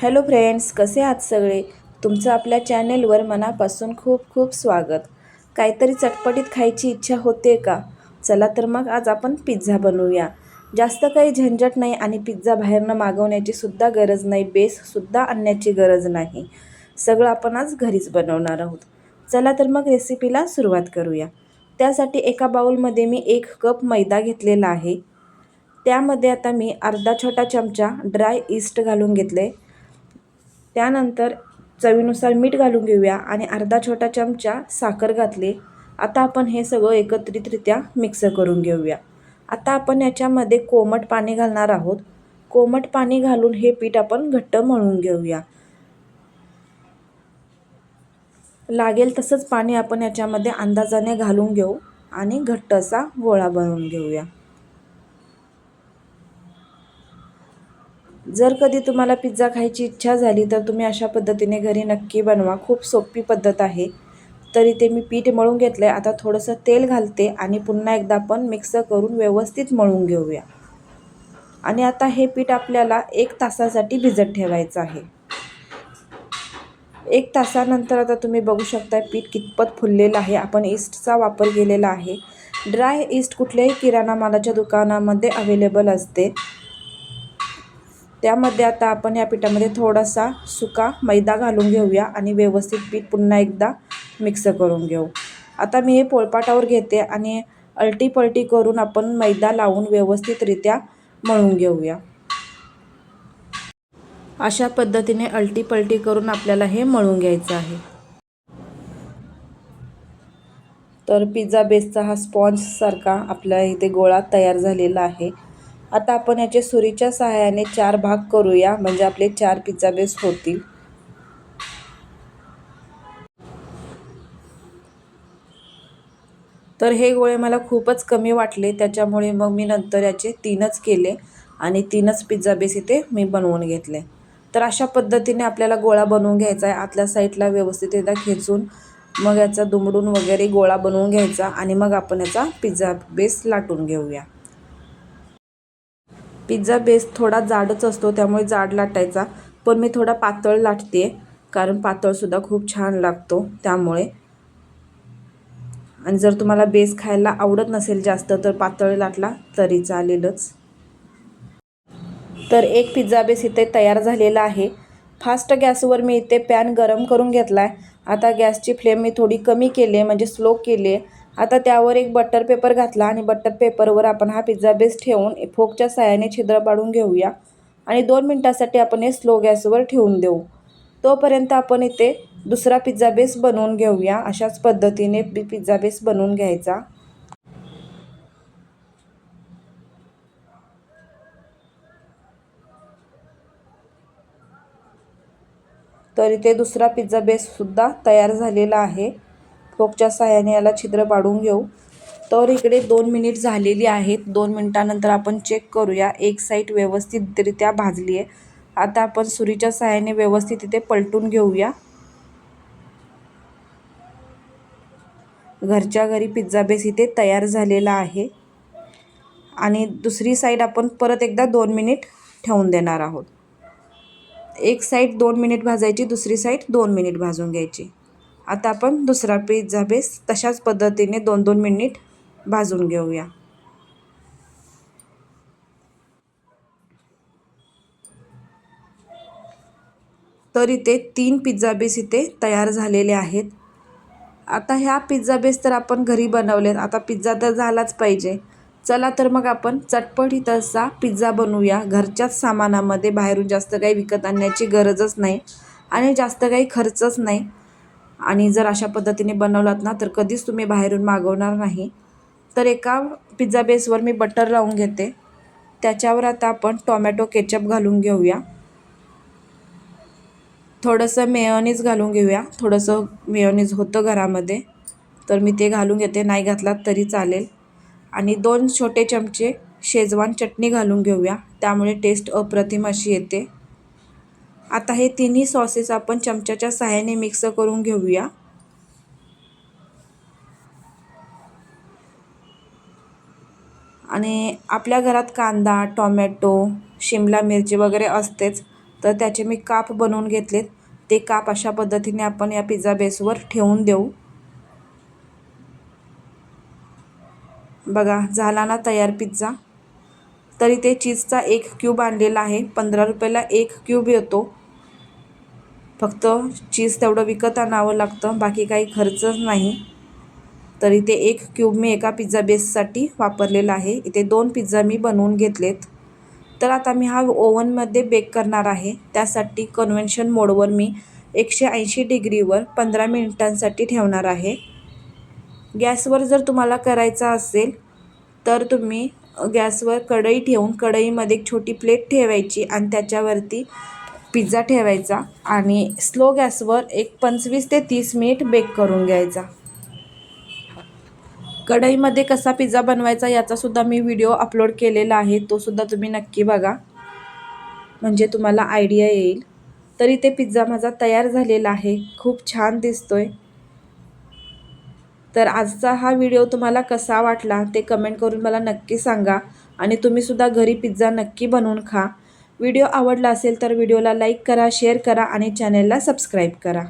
Hello friends, कसे आहात सगळे? तुमचं आपल्या चॅनेलवर मनापासून खूप खूप स्वागत. काहीतरी चटपटीत खायची इच्छा होते का? चला तर मग आज आपण पिझ्झा बनवूया. जास्त काही झंझट नाही आणि पिझ्झा बाहेरनं मागवण्याची सुद्धा गरज नाही, बेससुद्धा आणण्याची गरज नाही. सगळं आपण आज घरीच बनवणार आहोत. चला तर मग रेसिपीला सुरुवात करूया. त्यासाठी एका बाउलमध्ये मी 1 कप मैदा घेतलेला आहे. त्यामध्ये आता मी अर्धा छोटा चमचा ड्राय ईस्ट घालून घेतले. त्यानंतर चवीनुसार मीठ घालून घेऊया आणि अर्धा छोटा चमचा साखर घातली. आता आपण हे सगळं एकत्रितरित्या मिक्स करून घेऊया. आता आपण याच्यामध्ये कोमट पाणी घालणार आहोत. कोमट पाणी घालून हे पीठ आपण घट्ट मळून घेऊया. लागेल तसंच पाणी आपण याच्यामध्ये अंदाजाने घालून घेऊ आणि घट्ट असा गोळा बनवून घेऊया. जर कधी तुम्हाला पिझ्झा खायची इच्छा झाली तर तुम्ही अशा पद्धतीने घरी नक्की बनवा. खूप सोपी पद्धत आहे. तर इथे मी पीठ मळून घेतलं आहे. आता थोडंसं तेल घालते आणि पुन्हा एकदा आपण मिक्स करून व्यवस्थित मळून घेऊया. आणि आता हे पीठ आपल्याला 1 तासासाठी भिजत ठेवायचं आहे. 1 तासानंतर आता तुम्ही बघू शकता पीठ कितपत फुललेलं आहे. आपण ईस्टचा वापर केलेला आहे. ड्राय ईस्ट कुठल्याही किराणा मालाच्या दुकानामध्ये अवेलेबल असते. त्यामध्ये आता आपण या पिठामध्ये थोडासा सुका मैदा घालून घेऊया आणि व्यवस्थित पीठ पुन्हा एकदा मिक्स करून घेऊ. आता मी हे पोळपाटावर घेते आणि अलटी-पलटी करून आपण मैदा लावून व्यवस्थितरित्या मळून घेऊया. अशा पद्धतीने अलटी-पलटी करून आपल्याला हे मळून घ्यायचं आहे. तर पिझ्झा बेसचा हा स्पॉन्जसारखा आपल्या इथे गोळा तयार झालेला आहे. आता आपण याचे सुरीच्या सहाय्याने 4 भाग करूया, म्हणजे आपले 4 पिझ्झा बेस होतील. तर हे गोळे मला खूपच कमी वाटले, त्याच्यामुळे मग मी नंतर याचे 3च केले आणि 3च पिझ्झा बेस इथे मी बनवून घेतले. तर अशा पद्धतीने आपल्याला गोळा बनवून घ्यायचा आहे. आतल्या साईडला व्यवस्थित एकदा खेचून मग याचा दुमडून वगैरे गोळा बनवून घ्यायचा आणि मग आपण याचा पिझ्झा बेस लाटून घेऊया. पिझ्झा बेस थोडा जाडच असतो, त्यामुळे जाड लाटायचा, पण मी थोडा पातळ लाटते कारण पातळसुद्धा खूप छान लागतो त्यामुळे. आणि जर तुम्हाला बेस खायला आवडत नसेल जास्त तर पातळ लाटला तरी चालेलच. तर 1 पिझ्झा बेस इथे तयार झालेला आहे. फास्ट गॅसवर मी इथे पॅन गरम करून घेतला आहे. आता गॅसची फ्लेम मी थोडी कमी केली आहे, म्हणजे स्लो केली आहे. आता त्यावर एक बटर पेपर घातला आणि बटर पेपरवर आपण हा पिझ्झा बेस ठेवून फोकच्या साहाय्याने छिद्र पाडून घेऊया आणि 2 मिनिटांसाठी आपण हे स्लो गॅसवर ठेवून देऊ. तोपर्यंत आपण इथे दुसरा पिझ्झा बेस बनवून घेऊया. अशाच पद्धतीने पिझ्झा बेस बनवून घ्यायचा. तर इथे दुसरा पिझ्झा बेससुद्धा तयार झालेला आहे. फोकच्या साहाय्याने याला छिद्र पाडून घेऊ. तर इकडे 2 मिनिट झालेली आहेत. 2 मिनिटानंतर आपण चेक करूया. एक साईड व्यवस्थितरित्या भाजली आहे. आता आपण सुरीच्या साहाय्याने व्यवस्थित इथे पलटून घेऊया. घरच्या घरी पिझ्झा बेस इथे तयार झालेला आहे. आणि दुसरी साईड आपण परत एकदा 2 मिनिट ठेवून देणार आहोत. एक साईड 2 मिनिट भाजायची, दुसरी साईड 2 मिनिट भाजून घ्यायची. आता आपण दुसरा पिझ्झा बेस तशाच पद्धतीने 2-2 मिनिट भाजून घेऊया. तर इथे 3 पिझ्झा बेस इथे तयार झालेले आहेत. आता ह्या पिझ्झा बेस तर आपण घरी बनवलेत. आता पिझ्झा तर झालाच पाहिजे. चला तर मग आपण चटपटीत असा पिझ्झा बनवूया घरच्याच सामानामध्ये. बाहेरून जास्त काही विकत आणण्याची गरजच नाही आणि जास्त काही खर्चच नाही. आणि जर अशा पद्धतीने बनवलात ना तर कधीच तुम्ही बाहेरून मागवणार नाही. तर एका पिझ्झा बेसवर मी बटर लावून घेते. त्याच्यावर आता आपण टोमॅटो केचप घालून घेऊया. थोडंसं मेयोनीज घालून घेऊया. थोडंसं मेयोनीज होतं घरामध्ये तर मी ते घालून घेते, नाही घातलात तरी चालेल. आणि 2 छोटे चमचे शेजवान चटणी घालून घेऊया, त्यामुळे टेस्ट अप्रतिम अशी येते. आता हे तिन्ही सॉसेस आपण चमच्याच्या साहाय्याने मिक्स करून घेऊया. आणि आपल्या घरात कांदा, टोमॅटो, शिमला मिरची वगैरे असतेच, तर त्याचे मी काप बनवून घेतलेत. ते काप अशा पद्धतीने आपण या पिझ्झा बेसवर ठेवून देऊ. बघा झाला ना तयार पिझ्झा. तर इथे चीजचा 1 क्यूब आणलेला आहे. 15 रुपयाला 1 क्यूब येतो. फक्त चीज तेवढं विकत आणावं लागतं, बाकी काही खर्चच नाही. तर इथे 1 क्यूब मी एका पिझ्झा बेससाठी वापरलेला आहे. इथे 2 पिझ्झा मी बनवून घेतलेत. तर आता मी हा ओव्हनमध्ये बेक करणार आहे. त्यासाठी कन्व्हेन्शन मोडवर मी 180 डिग्रीवर 15 मिनिटांसाठी ठेवणार आहे. गॅसवर जर तुम्हाला करायचा असेल तर तुम्ही गॅसवर कढई ठेवून कढईमध्ये एक छोटी प्लेट ठेवायची आणि त्याच्यावरती पिझ्झा ठेवायचा आणि स्लो गॅसवर एक 25 ते 30 मिनिट बेक करून घ्यायचा. कढईमध्ये कसा पिझ्झा बनवायचा याचासुद्धा मी व्हिडिओ अपलोड केलेला आहे. तोसुद्धा तुम्ही नक्की बघा, म्हणजे तुम्हाला आयडिया येईल. तर इथे पिझ्झा माझा तयार झालेला आहे. खूप छान दिसतोय. तर आजचा हा व्हिडिओ तुम्हाला कसा वाटला ते कमेंट करून मला नक्की सांगा आणि तुम्हीसुद्धा घरी पिझ्झा नक्की बनवून खा. व्हिडिओ आवडला असेल तर व्हिडिओला लाईक करा, शेअर करा आणि चॅनेलला सबस्क्राईब करा.